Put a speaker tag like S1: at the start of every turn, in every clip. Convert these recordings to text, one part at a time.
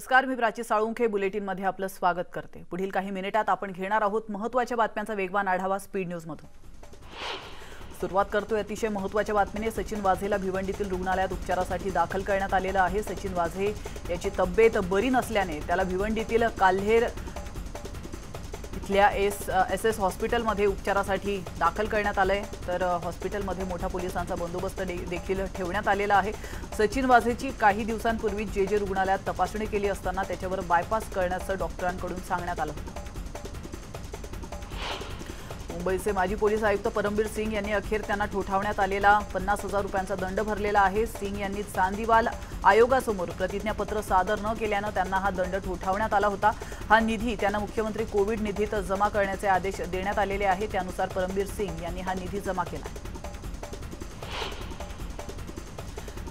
S1: नमस्कार, मी प्राची साळुंखे बुलेटिनमध्ये आपलं स्वागत करते। पुढील काही मिनिटात आपण घेणार आहोत महत्त्वाच्या बातम्यांचा वेगवान आढावा स्पीड न्यूज मधून। सुरुवात करतोय अतिशय महत्त्वाच्या बातमीने। सचिन वाझेला भिवंडीतील रुग्णालयात उपचारासाठी दाखल करण्यात आलेलं आहे। सचिन वाझे याची तब्येत बरी नसल्याने त्याला भिवंडीतील काल्हेर इथल्या एसएस हॉस्पिटलमध्ये उपचारासाठी दाखल करण्यात आलंय। तर हॉस्पिटलमध्ये मोठा पोलिसांचा बंदोबस्त देखील ठेवण्यात आलेला आहे। सचिन वाझेची काही दिवसांपूर्वी जे रुग्णालयात तपासणी केली असताना त्याच्यावर बायपास करण्याचं डॉक्टरांकडून सांगण्यात आलं होतं। मुंबईचे माजी पोलीस आयुक्त परमबीर सिंग यांनी अखेर त्यांना ठोठावण्यात आलेला 50,000 रुपयांचा दंड भरलेला आहे। सिंग यांनी चांदीवाल आयोगासमोर प्रतिज्ञापत्र सादर न केल्याने त्यांना हा दंड ठोठावण्यात आला होता। हा निधी त्यांना मुख्यमंत्री कोविड निधीत जमा करण्याचे आदेश देण्यात आलेले आहेत। त्यानुसार परमबीर सिंग यांनी हा निधी जमा केला।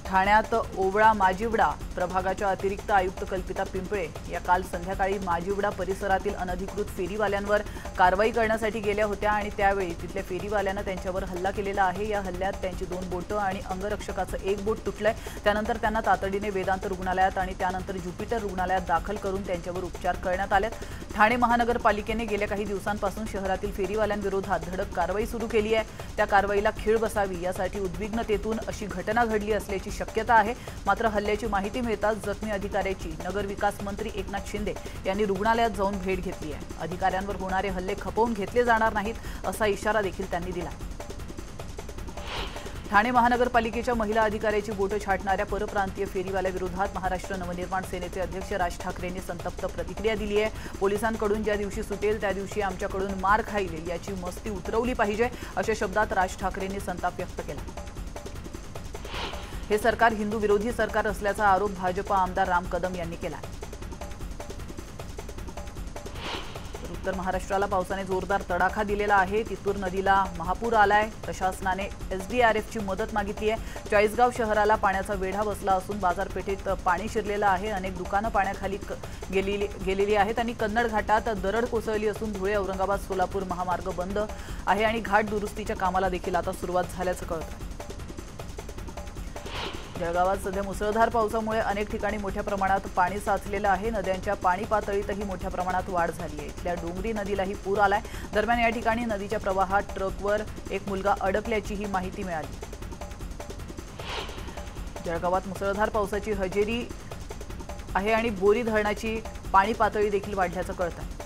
S1: ठाण्यात ओवळा माजिवडा प्रभागाच्या अतिरिक्त आयुक्त कल्पिता पिंपळे या काल संध्याकाळी माजिवडा परिसरातील अनधिकृत फेरीवाल्यांवर कारवाई करण्यासाठी गेल्या होत्या आणि त्यावेळी तिथल्या फेरीवाल्यांना त्यांच्यावर हल्ला केलेला आहे। या हल्ल्यात त्यांची 2 बोटं आणि अंगरक्षकाचं 1 बोट तुटलंय। त्यानंतर त्यांना तातडीने वेदांत रुग्णालयात आणि त्यानंतर ज्युपिटर रुग्णालयात दाखल करून त्यांच्यावर उपचार करण्यात आले। ठाणे महानगरपालिकेने गेल्या काही दिवसांपासून शहरातील फेरीवाल्यांविरोधात धडक कारवाई सुरू केली आहे। त्या कारवाईला खीळ बसावी यासाठी उद्विग्नतेतून अशी घटना घडली असल्याची शक्यता आहे। मात्र हल्ल्याची माहिती मिळताच जखमी अधिकाऱ्याची नगरविकास मंत्री एकनाथ शिंदे यांनी रुग्णालयात जाऊन भेट घेतली आहे। अधिकाऱ्यांवर होणारे हल्ले खपवून घेतले जाणार नाहीत असा इशारा देखील त्यांनी दिला। ठाणे महानगरपालिकेच्या महिला अधिकाऱ्याची बोटं छाटणाऱ्या परप्रांतीय फेरीवाल्याविरोधात महाराष्ट्र नवनिर्माण सेनेचे अध्यक्ष राज ठाकरेंनी संतप्त प्रतिक्रिया दिली आहे। पोलिसांकडून ज्या दिवशी सुटेल त्या दिवशी आमच्याकडून मार खाईल याची मस्ती उतरवली पाहिजे अशा शब्दात राज ठाकरेंनी संताप व्यक्त केला। हे सरकार हिंदू विरोधी सरकार असल्याचा आरोप भाजपा आमदार राम कदम यांनी केला। उत्तर महाराष्ट्राला पावसाने जोरदार तडाखा दिलेला आहे। तितूर नदीला महापूर आलाय। प्रशासनाने एसडीआरएफची मदत मागितली आहे। चाळीसगाव शहराला पाण्याचा वेढा बसला असून बाजारपेठेत पाणी शिरलेलं आहे। अनेक दुकानं पाण्याखाली गेलेली आहेत आणि कन्नड घाटात दरड कोसळली असून धुळे औरंगाबाद सोलापूर महामार्ग बंद आहे आणि घाट दुरुस्तीच्या कामाला देखील आता सुरुवात झाल्याचं कळतं। जळगावात सध्या मुसळधार पावसामुळे अनेक ठिकाणी मोठ्या प्रमाणात पाणी साचलेलं आहे। नद्यांच्या पाणी पातळीतही मोठ्या प्रमाणात वाढ झाली आहे। इथल्या डोंगरी नदीलाही पूर आलाय। दरम्यान या ठिकाणी नदीच्या प्रवाहात ट्रकवर एक मुलगा अडकल्याचीही माहिती मिळाली। जळगावात मुसळधार पावसाची हजेरी आहे आणि बोरी धरणाची पाणी पातळी देखील वाढल्याचं कळतं।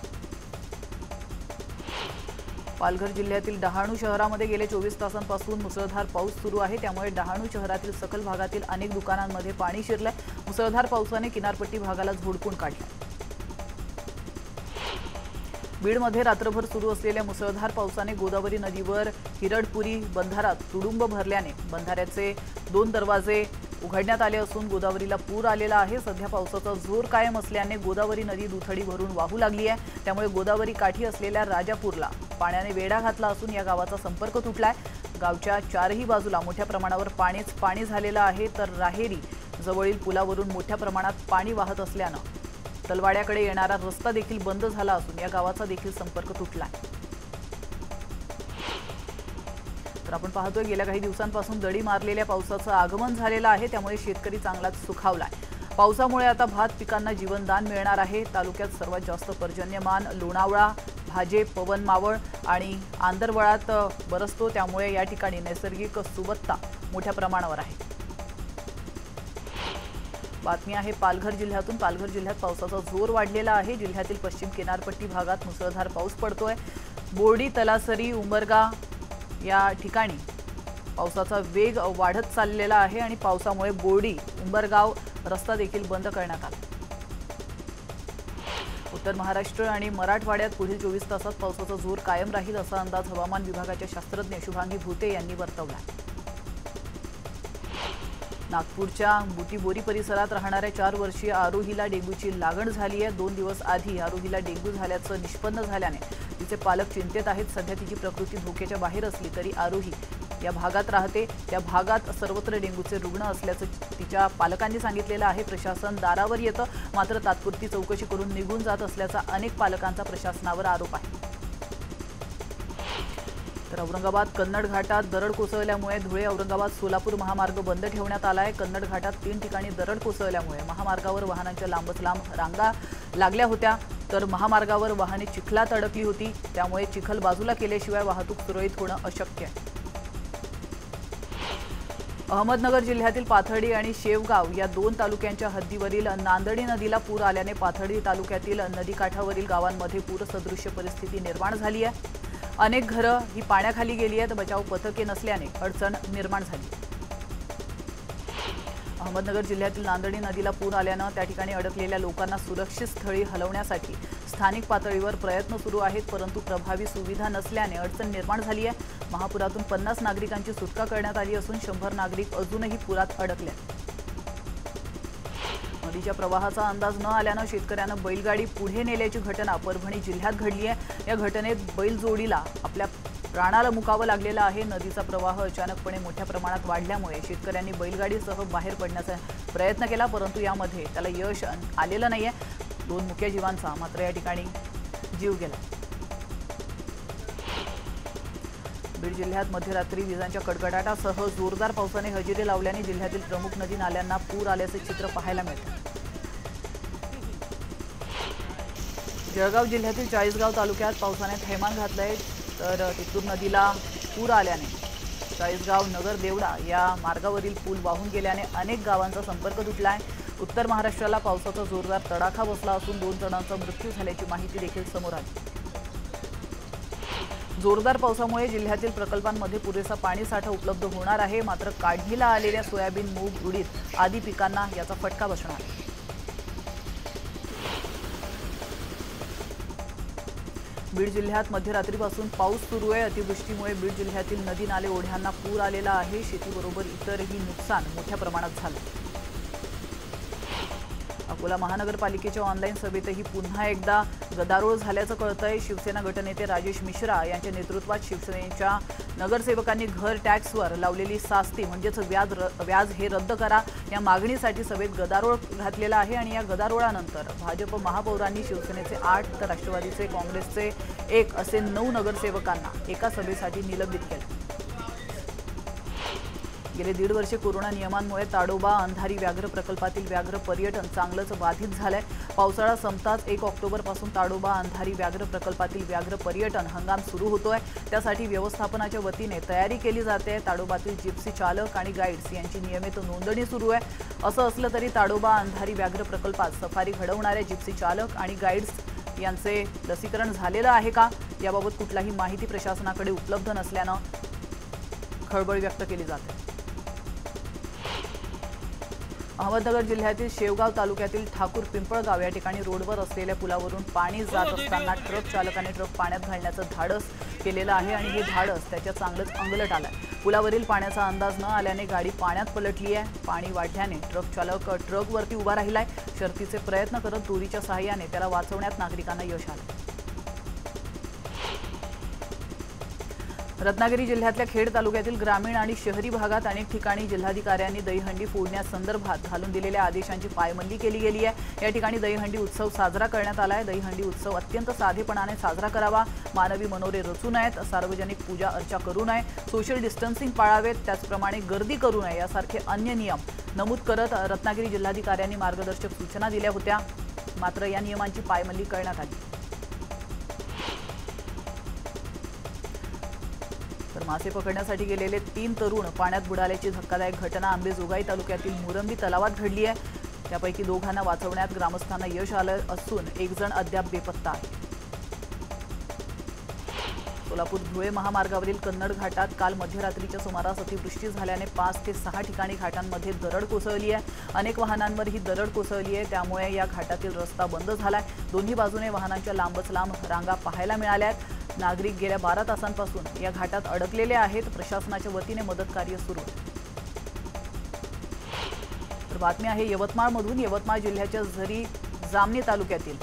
S1: पालघर जिल्ह्यातील डहाणू शहरामध्ये गेले 24 तासांपासून मुसळधार पाऊस सुरू आहे। त्यामुळे डहाणू शहरातील सखल भागातील अनेक दुकानांमध्ये पाणी शिरलंय। मुसळधार पावसाने किनारपट्टी भागाला झोडपून काढलं। बीडमध्ये रात्रभर सुरू असलेल्या मुसळधार पावसाने गोदावरी नदीवर हिरडपुरी बंधारात तुडुंब भरल्याने बंधाऱ्याचे 2 दरवाजे उघडण्यात आले असून गोदावरीला पूर आलेला आहे। सध्या पावसाचा जोर कायम असल्याने गोदावरी नदी दुथडी भरून वाहू लागली आहे। त्यामुळे गोदावरी काठी असलेल्या राजापूरला पाण्याने वेढा घातला असून या गावाचा संपर्क तुटलाय। गावच्या 4ही बाजूला मोठ्या प्रमाणावर पाणी झालेलं आहे। तर राहेरी जवळील पुलावरून मोठ्या प्रमाणात पाणी वाहत असल्यानं तलवाड्याकडे येणारा रस्ता देखील बंद झाला असून या गावाचा देखील संपर्क तुटलाय। तर आपण पाहतोय गेल्या काही दिवसांपासून दडी मारलेल्या पावसाचं आगमन झालेलं आहे। त्यामुळे शेतकरी चांगलाच सुखावलाय। पावसामुळे आता भात पिकांना जीवनदान मिळणार आहे। तालुक्यात सर्वात जास्त पर्जन्यमान लोणावळा, भाजे, पवन मावळ आणि आंदरवळात बरसतो। त्यामुळे या ठिकाणी नैसर्गिक सुबत्ता मोठ्या प्रमाणावर आहे। बातमी आहे पालघर जिल्ह्यातून। पालघर जिल्ह्यात पावसाचा जोर वाढलेला आहे। जिल्ह्यातील पश्चिम किनारपट्टी भागात मुसळधार पाऊस पडतोय। बोर्डी, तलासरी, उंबरगा या ठिकाणी पावसाचा वेग वाढत चाललेला आहे आणि पावसामुळे बोर्डी उंबरगाव रस्ता देखील बंद करण्यात आला। उत्तर महाराष्ट्र आणि मराठवाड्यात पुढील 24 तासात पावसाचा जोर कायम राहील असा अंदाज हवामान विभागाचे शास्त्रज्ञ शुभांगी भुते यांनी वर्तवला। नागपूरच्या बुटीबोरी परिसरात राहणाऱ्या 4 वर्षीय आरोहीला डेंग्यूची लागण झाली आहे। 2 दिवस आधी आरोहीला डेंग्यू झाल्याचं निष्पन्न झाल्याने तिचे पालक चिंतेत आहेत। सध्या तिची प्रकृती धोक्याच्या बाहेर असली तरी आरोही या भागात राहते। त्या भागात सर्वत्र डेंग्यूचे रुग्ण असल्याचं तिच्या पालकांनी सांगितलेलं आहे। प्रशासन दारावर येतं मात्र तात्पुरती चौकशी करून निघून जात असल्याचा अनेक पालकांचा प्रशासनावर आरोप आहे। तर औरंगाबाद कन्नड घाटात दरड कोसळल्यामुळे धुळे औरंगाबाद सोलापूर महामार्ग बंद ठेवण्यात आला आहे। कन्नड घाटात 3 ठिकाणी दरड कोसळल्यामुळे महामार्गावर वाहनांच्या लांबच लांब रांगा लागल्या होत्या, तर महामार्गावर वाहने चिखलात अडकली होती, त्यामुळे चिखल बाजूला केल्याशिवाय वाहतूक सुरळीत होणं अशक्य आहे। अहमदनगर जिल्ह्यातील पाथर्डी आणि शेवगाव या 2 तालुक्यांच्या हद्दीवरील नांदणी नदीला पूर आल्याने पाथर्डी तालुक्यातील नदीकाठावरील गावांमध्ये पूरसदृश्य परिस्थिती निर्माण झाली आहे। अनेक घरं ही पाण्याखाली गेली आहेत, बचाव पथके नसल्याने अडचण निर्माण झाली। अहमदनगर जिल्ह्यातील नांदणी नदीला पूर आल्याने त्या ठिकाणी अडकलेल्या लोकांना सुरक्षित स्थळी हलवण्यासाठी स्थानिक पातळीवर प्रयत्न सुरू आहेत, परंतु प्रभावी सुविधा नसल्याने अडचण निर्माण झाली आहे। महापुरातून 50 नागरिकांची सुटका करण्यात आली असून 100 नागरिक अजूनही पुरात अडकले आहेत। नदीच्या प्रवाहाचा अंदाज न आल्याने शेतकऱ्यांना बैलगाडी पुढे नेल्याची घटना परभणी जिल्ह्यात घडली आहे। या घटनेत बैलजोडीला आपल्या प्राणाला मुकावं लागलेलं आहे। नदीचा प्रवाह अचानकपणे मोठ्या प्रमाणात वाढल्यामुळे शेतकऱ्यांनी बैलगाडीसह बाहेर पडण्याचा प्रयत्न केला, परंतु यामध्ये त्याला यश आलेलं नाहीये। 2 मुख्य जीवांचा मात्र या ठिकाणी जीव गेला। बीड जिल्ह्यात मध्यरात्री विजांच्या कडकडाटासह जोरदार पावसाने हजेरी लावल्याने जिल्ह्यातील प्रमुख नदी नाल्यांना पूर आल्याचे चित्र पाहायला मिळते। जळगाव जिल्ह्यातील चाळीसगाव तालुक्यात पावसाने थैमान घातलंय, तर तितूर नदीला पूर आल्याने चाळीसगाव नगर देवडा या मार्गावरील पूल वाहून गेल्याने अनेक गावांचा संपर्क तुटलाय। उत्तर महाराष्ट्राला पावसाचा जोरदार तडाखा बसला असून 2 जणांचा मृत्यू झाल्याची माहिती देखील समोर आली। जोरदार पावसामुळे जिल्ह्यातील प्रकल्पांमध्ये पुरेसा पाणीसाठा उपलब्ध होणार आहे, मात्र काढणीला आलेल्या सोयाबीन, मूग, उडीद आदी पिकांना याचा फटका बसणार आहे। बीड जिल्ह्यात मध्यरात्रीपासून पाऊस सुरू आहे। अतिवृष्टीमुळे बीड जिल्ह्यातील नदी नाले ओढ्यांना पूर आलेला आहे। शेतीबरोबर इतरही नुकसान मोठ्या प्रमाणात झालं। अकोला महानगरपालिकेच्या ऑनलाईन सभेतही पुन्हा एकदा गदारोळ झाल्याचं कळतंय। शिवसेना गटनेते राजेश मिश्रा यांच्या नेतृत्वात शिवसेनेच्या नगरसेवकांनी घर टॅक्सवर लावलेली शास्ती म्हणजेच व्याज हे रद्द करा या मागणीसाठी सभेत गदारोळ घातलेला आहे आणि या गदारोळानंतर भाजप महापौरांनी शिवसेनेचे 8 तर राष्ट्रवादीचे काँग्रेसचे 1 असे 9 नगरसेवकांना एका सभेसाठी निलंबित केले। गेले 1.5 वर्षे कोरोना नियमांमुळे ताडोबा अंधारी व्याघ्र प्रकल्पातील व्याघ्र पर्यटन चांगलंच बाधित झालंय। पावसाळा संपताच 1 ऑक्टोबरपासून ताडोबा अंधारी व्याघ्र प्रकल्पातील व्याघ्र पर्यटन हंगाम सुरू होतोय। त्यासाठी व्यवस्थापनाच्या वतीने तयारी केली जाते। ताडोबातील जिप्सी चालक आणि गाईड्स यांची नियमित नोंदणी सुरू आहे। असं असलं तरी ताडोबा अंधारी व्याघ्र प्रकल्पात सफारी घडवणारे जिप्सी चालक आणि गाईड्स यांचे लसीकरण झालेलं आहे का याबाबत कुठलाही माहिती प्रशासनाकडे उपलब्ध नसल्यानं खळबळ व्यक्त केली जाते। अहमदनगर जिल्ह्यातील शेवगाव तालुक्यातील ठाकूर पिंपळगाव या ठिकाणी रोडवर असलेल्या पुलावरून पाणी जात असताना ट्रक चालकाने ट्रक पाण्यात घालण्याचं धाडस केलेलं आहे आणि हे धाडस त्याच्या चांगलंच अंगलट आलंय। पुलावरील पाण्याचा अंदाज न आल्याने गाडी पाण्यात पलटली आहे। पाणी वाढल्याने ट्रक चालक ट्रकवरती उभा राहिलाय। शर्थीचे प्रयत्न करत दोरीच्या सहाय्याने त्याला वाचवण्यात नागरिकांना यश आलं। रत्नागिरी जिल्ह्यातल्या खेड तालुक्यातील ग्रामीण आणि शहरी भागात अनेक ठिकाणी जिल्हाधिकाऱ्यांनी दहीहंडी फोडण्यासंदर्भात घालून दिलेल्या आदेशांची पायमल्ली केली गेली आहे। या ठिकाणी दहीहंडी उत्सव साजरा करण्यात आला आहे। दहीहंडी उत्सव अत्यंत साधेपणाने साजरा करावा, मानवी मनोरे रचू नयेत, सार्वजनिक पूजा अर्चा करू नये, सोशल डिस्टन्सिंग पाळावेत, त्याचप्रमाणे गर्दी करू नये यासारखे अन्य नियम नमूद करत रत्नागिरी जिल्हाधिकाऱ्यांनी मार्गदर्शक सूचना दिल्या होत्या, मात्र या नियमांची पायमल्ली करण्यात आली। तर मासे पकडण्यासाठी गेलेले 3 तरुण पाण्यात बुडाल्याची धक्कादायक घटना अंबेजोगाई तालुक्यातील मुरंबी तलावात घडली आहे। त्यापैकी 2 जणांना वाचवण्यात ग्रामस्थांना यश आलं असून 1 जण अद्याप बेपत्ता आहे। सोलापूर धुळे महामार्गावरील कन्नड घाटात काल मध्यरात्रीच्या सुमारास अतिवृष्टी झाल्याने 5 ते 6 ठिकाणी घाटांमध्ये दरड कोसळली आहे। अनेक वाहनांवर ही दरड कोसळली आहे, त्यामुळे या घाटातील रस्ता बंद झालाय। दोन्ही बाजूने वाहनांच्या लांबच लांब रांगा पाहायला मिळाल्या आहेत। नागरिक गेल्या 12 तासांपासून या घाटात अडकलेले आहेत। प्रशासनाच्या वतीने मदत कार्य सुरू आहे। तर बातमी आहे यवतमाळमधून। यवतमाळ जिल्ह्याच्या झरी जामणी तालुक्यातील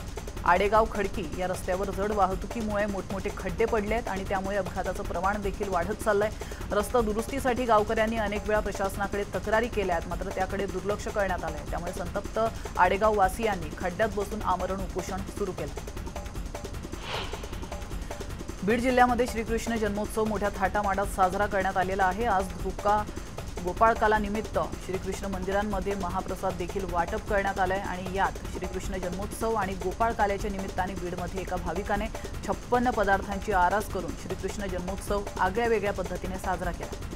S1: आडेगाव खडकी या रस्त्यावर जड वाहतुकीमुळे मोठमोठे खड्डे पडलेत आणि त्यामुळे अपघाताचं प्रमाण देखील वाढत चाललंय। रस्ता दुरुस्तीसाठी गावकऱ्यांनी अनेक वेळा प्रशासनाकडे तक्रारी केल्या आहेत, मात्र त्याकडे दुर्लक्ष करण्यात आलंय। त्यामुळे संतप्त आडेगाव वासियांनी खड्ड्यात बसून आमरण उपोषण सुरू केलं। बीड जिल्ह्यामध्ये श्रीकृष्ण जन्मोत्सव मोठ्या थाटामाटात साजरा करण्यात आलेला आहे। आज धुक्का गोपाळकाला निमित्त श्रीकृष्ण मंदिरांमध्ये महाप्रसाद देखील वाटप करण्यात आले आणि यात श्रीकृष्ण जन्मोत्सव आणि गोपाळकाल्याच्या निमित्ताने बीडमध्ये एका भाविकाने 56 पदार्थांची आरास करून श्रीकृष्ण जन्मोत्सव आगळ्यावेगळ्या पद्धतीने साजरा केला।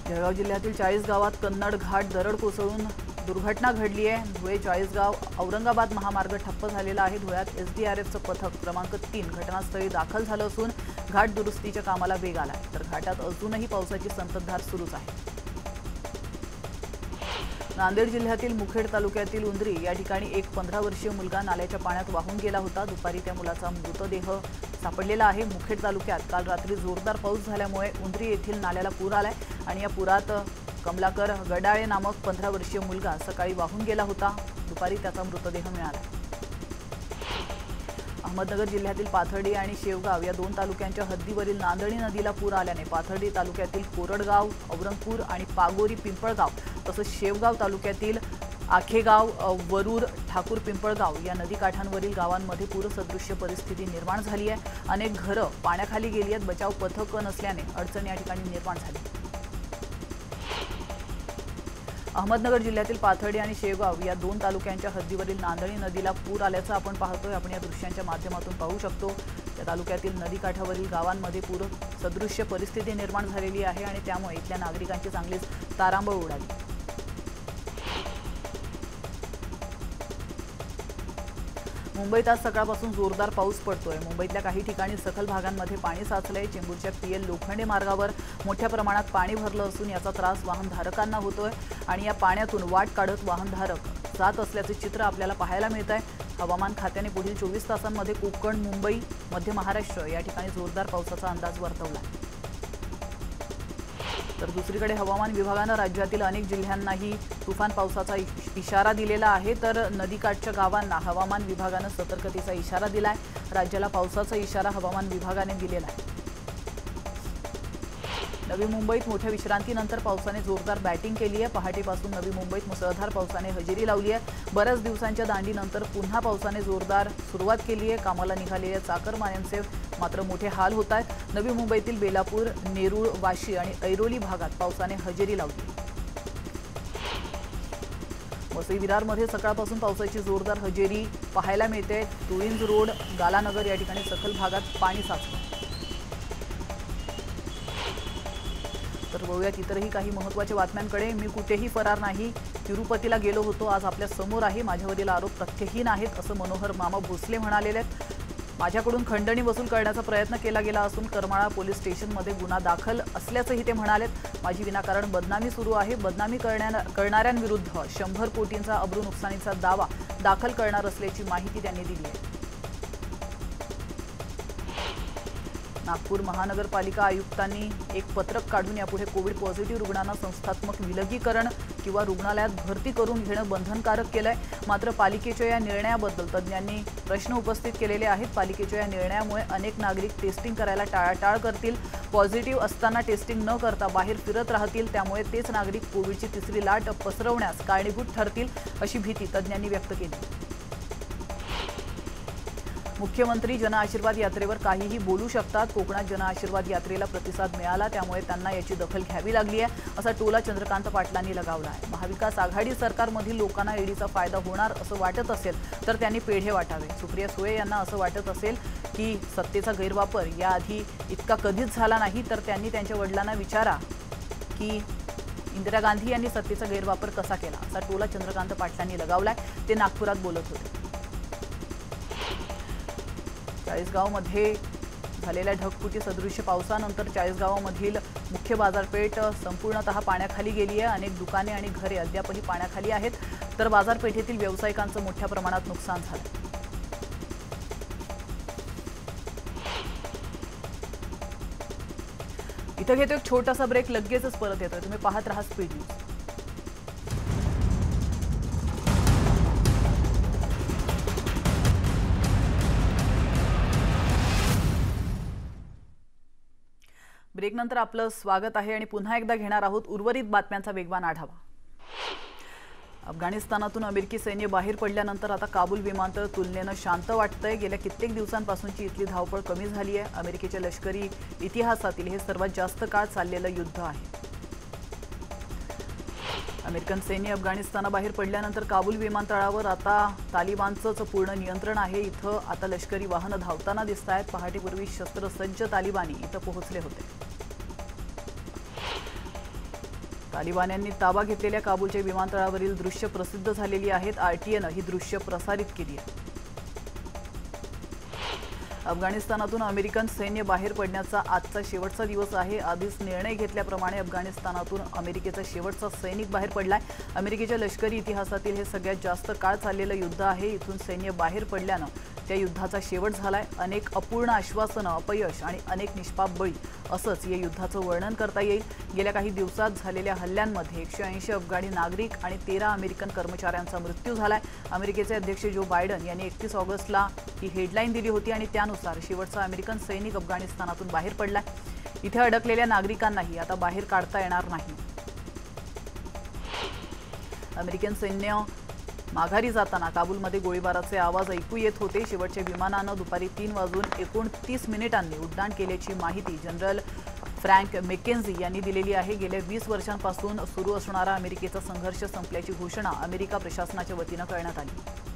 S1: जळगाव जिल्ह्यातील 40 गावात कन्नड घाट दरड कोसळून दुर्घटना घडली आहे। धुळे 40 औरंगाबाद महामार्ग ठप्प झालेला आहे। धुळ्यात एसडीआरएफचं पथक क्रमांक 3 घटनास्थळी दाखल झालं असून घाट दुरुस्तीच्या कामाला वेग आलाय, तर घाटात अजूनही पावसाची संततधार सुरूच आहे। नांदेड जिल्ह्यातील मुखेड तालुक्यातील उंद्री या ठिकाणी एक 15 वर्षीय मुलगा नाल्याच्या पाण्यात वाहून गेला होता। दुपारी त्या मुलाचा मृतदेह सापडलेला आहे। मुखेड तालुक्यात काल रात्री जोरदार पाऊस झाल्यामुळे उंद्री येथील नाल्याला पूर आलाय आणि या पुरात कमलाकर गडाळे नामक 15 वर्षीय मुलगा सकाळी वाहून गेला होता। दुपारी त्याचा मृतदेह मिळाला। अहमदनगर जिल्ह्यातील पाथर्डी आणि शेवगाव या 2 तालुक्यांच्या हद्दीवरील नांदणी नदीला पूर आल्याने पाथर्डी तालुक्यातील कोरडगाव, औरंगपूर आणि पागोरी पिंपळगाव तसंच शेवगाव तालुक्यातील आखेगाव, वरूर, ठाकूर पिंपळगाव या नदीकाठांवरील गावांमध्ये पूरसदृश्य परिस्थिती निर्माण झाली आहे। अनेक घरं पाण्याखाली गेली आहेत। बचाव पथकं नसल्याने अडचण या ठिकाणी निर्माण झाली। अहमदनगर जिल्ह्यातील पाथर्डी आणि शेवगाव या 2 तालुक्यांच्या हद्दीवरील नांदणी नदीला पूर आल्याचं आपण पाहतोय। आपण या दृश्यांच्या माध्यमातून पाहू शकतो। या तालुक्यातील नदीकाठावरील गावांमध्ये पूर सदृश्य परिस्थिती निर्माण झालेली आहे आणि त्यामुळे इथल्या नागरिकांची चांगलीच तारांबळ उडाली। मुंबईत आज सकाळपासून जोरदार पाऊस पडतोय। मुंबईतल्या काही ठिकाणी सखल भागांमध्ये पाणी साचलंय। चेंबूरच्या पीएल लोखंडे मार्गावर मोठ्या प्रमाणात पाणी भरलं असून याचा त्रास वाहनधारकांना होतोय आणि या पाण्यातून वाट काढत वाहनधारक जात असल्याचे चित्र आपल्याला पाहायला मिळत आहे। हवामान खात्याने पुढील 24 तासांमध्ये कोकण, मुंबई, मध्य महाराष्ट्र या ठिकाणी जोरदार पावसाचा अंदाज वर्तवला। तर दुसरीकडे हवामान विभागाने राज्यातील अनेक जिल्ह्यांनाही तुफान पावसाचा इशारा दिलेला आहे। तर नदीकाठच्या गावांना हवामान विभागाने सतर्कतेचा इशारा दिलाय। राज्याला पावसाचा इशारा हवामान विभागाने दिलेला आहे। नवी मुंबईत मोठ्या विश्रांतीनंतर पावसाने जोरदार बॅटिंग केली आहे। पहाटेपासून नवी मुंबईत मुसळधार पावसाने हजेरी लावली आहे। बऱ्याच दिवसांच्या दांडीनंतर पुन्हा पावसाने जोरदार सुरुवात केली आहे। कामाला निघालेल्या चाकरमान्यांचे मात्र मोठे हाल होत आहेत। नवी मुंबईतील बेलापूर, नेरूळ, वाशी आणि ऐरोली भागात पावसाने हजेरी लावली। वसई विरारमध्ये सकाळपासून पावसाची जोरदार हजेरी पाहायला मिळते। तुळिंज रोड, गालानगर या ठिकाणी सखल भागात पाणी साचलं। तर बघूयात इतरही काही महत्त्वाच्या बातम्यांकडे। मी कुठेही फरार नाही, तिरुपतीला गेलो होतो, आज आपल्या समोर आहे, माझ्यावरील आरोप तथ्यहीन आहेत असं मनोहर मामा भोसले म्हणालेले आहेत। माझ्याकडून खंडणी वसूल करण्याचा प्रयत्न केला गेला असून करमाळा पोलीस स्टेशनमध्ये गुन्हा दाखल असल्याचंही ते म्हणालेत। माझी विनाकारण बदनामी सुरू आहे, बदनामी करणाऱ्यांविरुद्ध 100 कोटींचा अब्रू नुकसानीचा दावा दाखल करणार असल्याची माहिती त्यांनी दिली आहे। नागपूर महानगरपालिका आयुक्तांनी एक पत्रक काढून यापुढे कोविड पॉझिटिव्ह रुग्णांना संस्थात्मक विलगीकरण किंवा रुग्णालयात भरती करून घेणं बंधनकारक केलंय। मात्र पालिकेच्या या निर्णयाबद्दल तज्ज्ञांनी प्रश्न उपस्थित केलेले आहेत। पालिकेच्या या निर्णयामुळे अनेक नागरिक टेस्टिंग करायला टाळाटाळ करतील, पॉझिटिव्ह असताना टेस्टिंग न करता बाहेर फिरत राहतील, त्यामुळे तेच नागरिक कोविडची तिसरी लाट पसरवण्यास कारणीभूत ठरतील अशी भीती तज्ज्ञांनी व्यक्त केली। मुख्यमंत्री जनआशीर्वाद यात्रेवर काहीही बोलू शकतात। कोकणात जनआशीर्वाद यात्रेला प्रतिसाद मिळाला, त्यामुळे त्यांना याची दखल घ्यावी लागली आहे असा टोला चंद्रकांत पाटलांनी लगावला आहे। महाविकास आघाडी सरकारमधील लोकांना ईडीचा फायदा होणार असं वाटत असेल तर त्यांनी पेढे वाटावे। सुप्रिया सुळे यांना असं वाटत असेल की सत्तेचा गैरवापर याआधी इतका कधीच झाला नाही, तर त्यांनी त्यांच्या वडिलांना विचारा की इंदिरा गांधी यांनी सत्तेचा गैरवापर कसा केला असा टोला चंद्रकांत पाटलांनी लगावलाय। ते नागपुरात बोलत होते। चाळीसगावमध्ये झालेल्या ढगफुटी सदृश्य पावसानंतर चाळीसगावमधील मुख्य बाजारपेठ संपूर्णतः पाण्याखाली गेली आहे। अनेक दुकाने आणि घरे अद्यापही पाण्याखाली आहेत, तर बाजारपेठेतील व्यावसायिकांचं मोठ्या प्रमाणात नुकसान झालं। इथं घेतो एक छोटासा ब्रेक, लगेचच परत येतोय। तुम्ही पाहत राहा स्पीड न्यूज। ब्रेकनंतर आपलं स्वागत आहे आणि पुन्हा एकदा घेणार आहोत उर्वरित बातम्यांचा वेगवान आढावा। अफगाणिस्तानातून अमेरिकी सैन्य बाहेर पडल्यानंतर आता काबूल विमानतळ तुलनेनं शांत वाटतंय। गेल्या कित्येक दिवसांपासूनची इथली धावपळ कमी झाली आहे। अमेरिकेच्या लष्करी इतिहासातील हे सर्वात जास्त काळ चाललेलं युद्ध आहे। अमेरिकन सैन्य अफगाणिस्तानाबाहेर पडल्यानंतर काबूल विमानतळावर आता तालिबानचंच पूर्ण नियंत्रण आहे। इथं आता लष्करी वाहनं धावताना दिसतायत। पहाटेपूर्वी शस्त्रसज्ज तालिबानी इथं पोहोचले होते। तालिबान्यांनी ताबा घेतलेल्या काबूलच्या विमानतळावरील दृश्य प्रसिद्ध झालेली आहेत। आरटीएनं ही दृश्य प्रसारित केली आहे। अफगाणिस्तानातून अमेरिकन सैन्य बाहेर पडण्याचा आजचा शेवटचा दिवस आहे। आधीच निर्णय घेतल्याप्रमाणे अफगाणिस्तानातून अमेरिकेचा शेवटचा सैनिक बाहेर पडलाय। अमेरिकेच्या लष्करी इतिहासातील हे सगळ्यात जास्त काळ चाललेलं युद्ध आहे। इथून सैन्य बाहेर पडल्यानं त्या युद्धाचा शेवट झालाय। अनेक अपूर्ण आश्वासनं, अपयश आणि अनेक निष्पाप बळी असंच या युद्धाचं वर्णन करता येईल। गेल्या काही दिवसात झालेल्या हल्ल्यांमध्ये 180 अफगाणी नागरिक आणि 13 अमेरिकन कर्मचाऱ्यांचा मृत्यू झालाय। अमेरिकेचे अध्यक्ष जो बायडन यांनी 31 ऑगस्टला ही हेडलाईन दिली होती आणि त्यानुसार शेवटचा अमेरिकन सैनिक अफगाणिस्तानातून बाहेर पडलाय। इथे अडकलेल्या नागरिकांनाही आता बाहेर काढता येणार नाही। अमेरिकन सैन्य माघारी जाताना काबूलमध्ये गोळीबाराचे आवाज ऐकू येत होते। शेवटच्या विमानानं दुपारी 3:29 उड्डाण केल्याची माहिती जनरल फ्रँक मेकेन्झी यांनी दिलेली आहे। गेल्या 20 वर्षांपासून सुरू असणारा अमेरिकेचा संघर्ष संपल्याची घोषणा अमेरिका प्रशासनाच्या वतीनं करण्यात आली।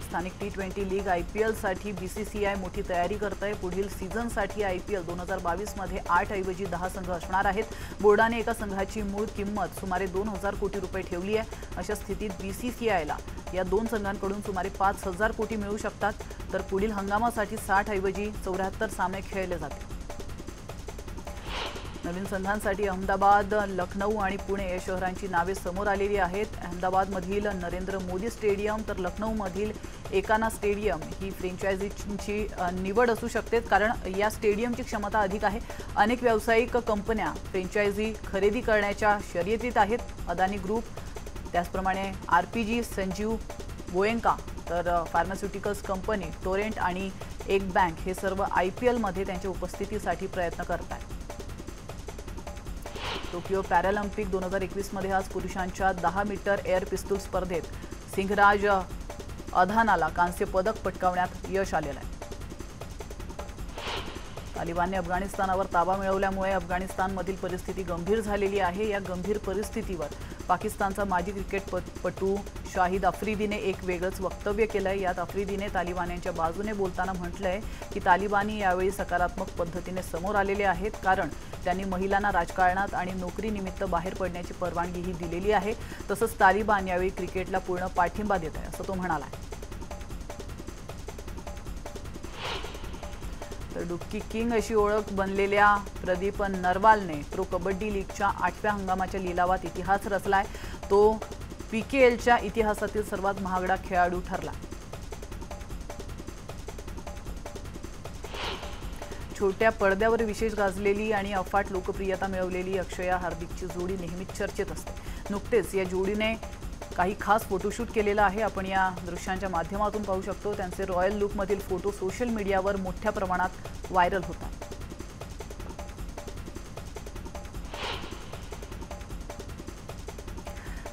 S1: स्थानिक T20 लीग IPLसाठी BCCI मोठी तयारी करत आहे। पुढील सीझनसाठी IPL 2022 मध्ये 8 ऐवजी 10 संघ असणार आहेत। बोर्डाने एका संघाची मूळ किंमत सुमारे 2000 कोटी रुपये ठेवली आहे। अशा स्थितीत BCCIला या दोन संघांकडून सुमारे 5000 कोटी मिळू शकतात। तर पुढील हंगामासाठी 60 ऐवजी 74 सामने खेळले जातील। नवीन संघांसाठी अहमदाबाद, लखनौ आणि पुणे या शहरांची नावे समोर आलेली आहेत। अहमदाबादमधील नरेंद्र मोदी स्टेडियम तर लखनौमधील एकाना स्टेडियम ही फ्रँचायझीची निवड असू शकते, कारण या स्टेडियमची क्षमता अधिक आहे। अनेक व्यावसायिक कंपन्या फ्रँचायझी खरेदी करण्याच्या शर्यतीत आहेत। अदानी ग्रुप, त्याचप्रमाणे RPG, संजीव गोयंका, तर फार्मास्युटिकल्स कंपनी टोरेंट आणि एक बँक हे सर्व IPLमध्ये त्यांच्या उपस्थितीसाठी प्रयत्न करत आहेत। टोकियो पॅरालिम्पिक 2021 मध्ये आज पुरुषांच्या 10 मीटर एअर पिस्तूल स्पर्धेत सिंघराज अधानाला कांस्य पदक पटकावण्यात यश आलेलं आहे। तालिबानने अफगाणिस्तानावर ताबा मिळवल्यामुळे अफगाणिस्तानमधील परिस्थिती गंभीर झालेली आहे। या गंभीर परिस्थितीवर पाकिस्तानचा माजी क्रिकेटपटू शाहिद आफ्रिदीने एक वेगळंच वक्तव्य केलंय। यात आफ्रिदीने तालिबान्यांच्या बाजूने बोलताना म्हटलंय की तालिबानी यावेळी सकारात्मक पद्धतीने समोर आलेले आहेत, कारण त्यांनी महिलांना राजकारणात आणि नोकरीनिमित्त बाहेर पडण्याची परवानगीही दिलेली आहे। तसंच तालिबान यावेळी क्रिकेटला पूर्ण पाठिंबा देत आहे असं तो म्हणाला। तर डुक्की किंग अशी ओळख बनलेल्या प्रदीप नरवालने प्रो कबड्डी लीगच्या 8व्या हंगामाच्या लिलावात इतिहास रचलाय। तो PKLच्या इतिहासातील सर्वात महागडा खेळाडू ठरला। छोट्या पडद्यावर विशेष गाजलेली आणि अफाट लोकप्रियता मिळवलेली अक्षया हार्दिकची जोडी नेहमीच चर्चेत असते। नुकतेच या जोडीने काही खास फोटोशूट केलेला आहे। आपण या दृश्यांच्या माध्यमातून पाहू शकतो। त्यांचे रॉयल लुकमधील फोटो सोशल मीडियावर मोठ्या प्रमाणात व्हायरल होतात।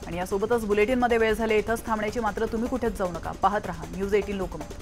S1: आणि यासोबतच बुलेटिनमध्ये वेळ झाले इथंच थांबण्याची, मात्र तुम्ही कुठेच जाऊ नका। पाहत रहा News 18 लोकमत।